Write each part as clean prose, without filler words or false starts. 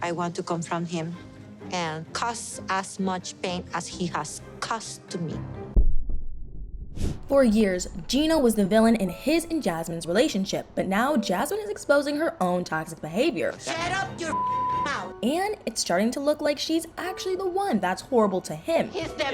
I want to confront him and cause as much pain as he has caused to me. For years, Gino was the villain in his and Jasmine's relationship, but now Jasmine is exposing her own toxic behavior. Shut up your mouth! And it's starting to look like she's actually the one that's horrible to him. He's the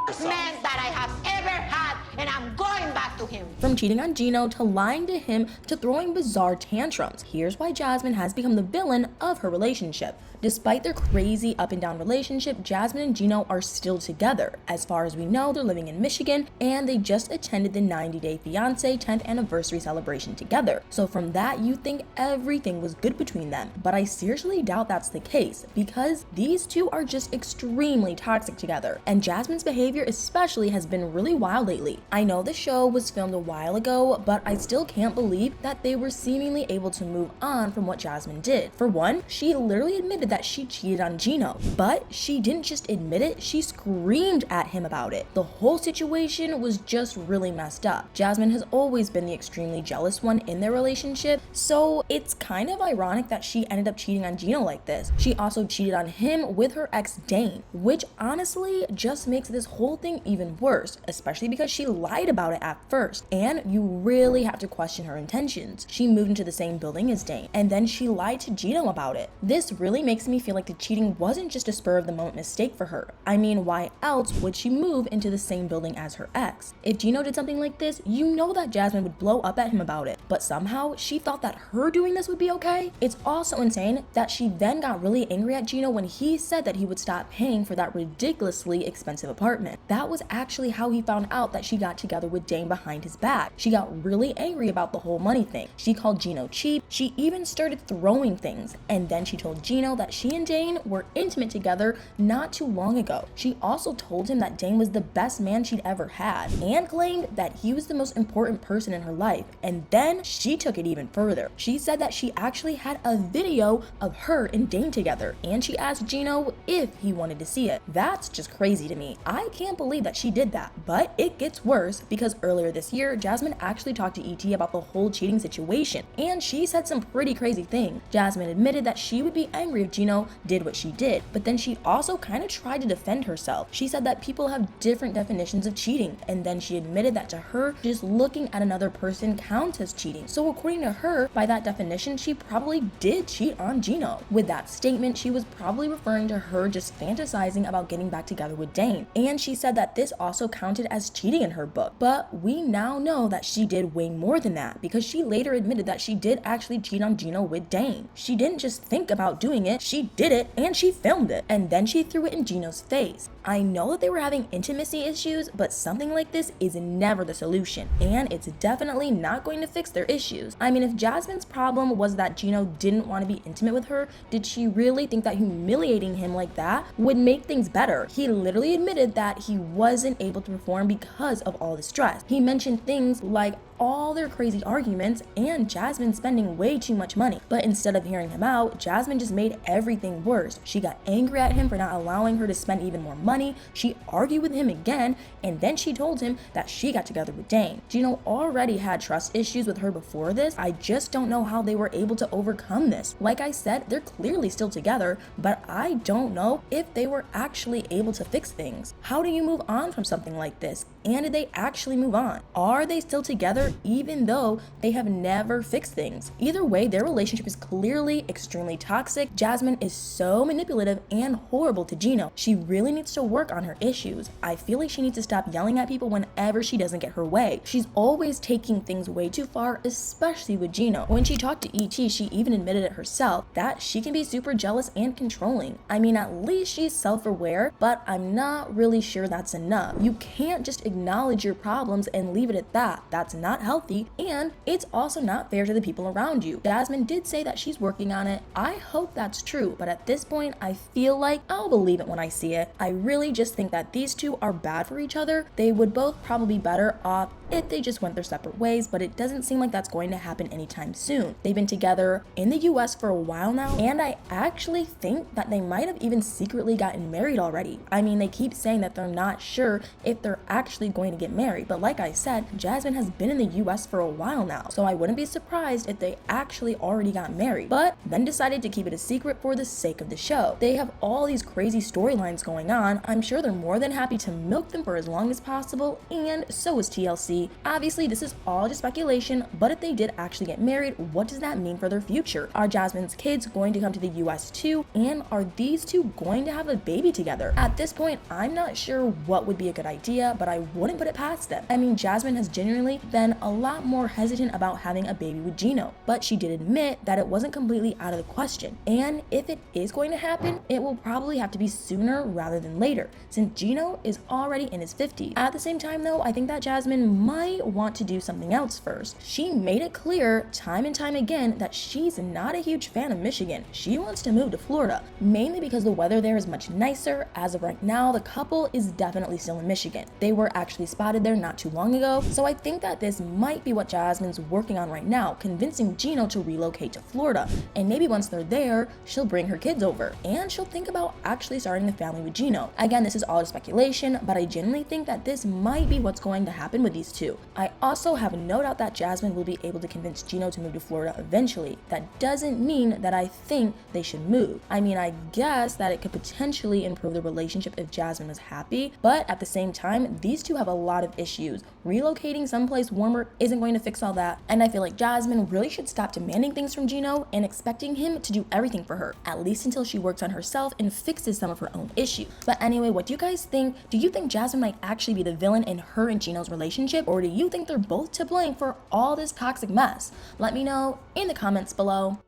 best man that I have ever had, and I'm going back to him. From cheating on Gino to lying to him to throwing bizarre tantrums, here's why Jasmine has become the villain of her relationship. Despite their crazy up and down relationship, Jasmine and Gino are still together. As far as we know, they're living in Michigan, and they just attended the 90-day Fiance 10th anniversary celebration together. So from that, you think everything was good between them. But I seriously doubt that's the case, because these two are just extremely toxic together. And Jasmine's behavior especially has been really wild lately. I know the show was filmed a while ago, but I still can't believe that they were seemingly able to move on from what Jasmine did. For one, she literally admitted that she cheated on Gino, but she didn't just admit it, she screamed at him about it. The whole situation was just really messed up. Jasmine has always been the extremely jealous one in their relationship, so it's kind of ironic that she ended up cheating on Gino like this. She also cheated on him with her ex Dane, which honestly just makes this whole thing even worse, especially because she lied about it at first, and you really have to question her intentions. She moved into the same building as Dane, and then she lied to Gino about it. This really makes me feel like the cheating wasn't just a spur of the moment mistake for her. I mean, why else would she move into the same building as her ex? If Gino did something like this, you know that Jasmine would blow up at him about it, but somehow she thought that her doing this would be okay. It's also insane that she then got really angry at Gino when he said that he would stop paying for that ridiculously expensive apartment. That was actually how he found out that she got together with Dane behind his back. She got really angry about the whole money thing. She called Gino cheap. She even started throwing things, and then she told Gino that she and Dane were intimate together not too long ago. She also told him that Dane was the best man she'd ever had, and claimed that he was the most important person in her life. And then she took it even further. She said that she actually had a video of her and Dane together, and she asked Gino if he wanted to see it. That's just crazy to me. I can't believe that she did that. But it gets worse, because earlier this year, Jasmine actually talked to ET about the whole cheating situation, and she said some pretty crazy things. Jasmine admitted that she would be angry if Gino did what she did, but then she also kind of tried to defend herself. She said that people have different definitions of cheating, and then she admitted that to her, just looking at another person counts as cheating. So according to her, by that definition, she probably did cheat on Gino. With that statement, she was probably referring to her just fantasizing about getting back together with Dane, and she said that this also counted as cheating in her book. But we now know that she did way more than that, because she later admitted that she did actually cheat on Gino with Dane. She didn't just think about doing it, she did it, and she filmed it, and then she threw it in Gino's face. I know that they were having intimacy issues, but something like this is never the solution, and it's definitely not going to fix their issues. I mean, if Jasmine's problem was that Gino didn't want to be intimate with her, did she really think that humiliating him like that would make things better? He literally admitted that he wasn't able to perform because of all the stress. He mentioned things like all their crazy arguments and Jasmine spending way too much money. But instead of hearing him out, Jasmine just made everything worse. She got angry at him for not allowing her to spend even more money. She argued with him again, and then she told him that she got together with Dane. Gino already had trust issues with her before this. I just don't know how they were able to overcome this. Like I said, they're clearly still together, but I don't know if they were actually able to fix things. How do you move on from something like this? And did they actually move on? Are they still together even though they have never fixed things? Either way, their relationship is clearly extremely toxic. Jasmine is so manipulative and horrible to Gino. She really needs to work on her issues. I feel like she needs to stop yelling at people whenever she doesn't get her way. She's always taking things way too far, especially with Gino. When she talked to ET, she even admitted it herself that she can be super jealous and controlling. I mean, at least she's self-aware, but I'm not really sure that's enough. You can't just acknowledge your problems and leave it at that. That's not healthy, and it's also not fair to the people around you. Jasmine did say that she's working on it. I hope that's true, but at this point, I feel like I'll believe it when I see it. I really just think that these two are bad for each other. They would both probably be better off if they just went their separate ways, but it doesn't seem like that's going to happen anytime soon. They've been together in the US for a while now, and I actually think that they might have even secretly gotten married already. I mean, they keep saying that they're not sure if they're actually going to get married, but like I said, Jasmine has been in the US for a while now, so I wouldn't be surprised if they actually already got married, but then decided to keep it a secret for the sake of the show. They have all these crazy storylines going on. I'm sure they're more than happy to milk them for as long as possible, and so is TLC. Obviously, this is all just speculation, but if they did actually get married, what does that mean for their future? Are Jasmine's kids going to come to the US too? And are these two going to have a baby together? At this point, I'm not sure what would be a good idea, but I wouldn't put it past them. I mean, Jasmine has genuinely been a lot more hesitant about having a baby with Gino, but she did admit that it wasn't completely out of the question. And if it is going to happen, it will probably have to be sooner rather than later, since Gino is already in his 50s. At the same time though, I think that Jasmine might want to do something else first. She made it clear time and time again that she's not a huge fan of Michigan. She wants to move to Florida, mainly because the weather there is much nicer. As of right now, the couple is definitely still in Michigan. They were actually spotted there not too long ago, so I think that this might be what Jasmine's working on right now, convincing Gino to relocate to Florida. And maybe once they're there, she'll bring her kids over, and she'll think about actually starting a family with Gino. Again, this is all speculation, but I genuinely think that this might be what's going to happen with these two. I also have no doubt that Jasmine will be able to convince Gino to move to Florida eventually. That doesn't mean that I think they should move. I mean, I guess that it could potentially improve the relationship if Jasmine was happy, but at the same time, these two have a lot of issues. Relocating someplace warmer isn't going to fix all that, and I feel like Jasmine really should stop demanding things from Gino and expecting him to do everything for her, at least until she works on herself and fixes some of her own issues. But anyway, what do you guys think? Do you think Jasmine might actually be the villain in her and Gino's relationship, or do you think they're both to blame for all this toxic mess? Let me know in the comments below.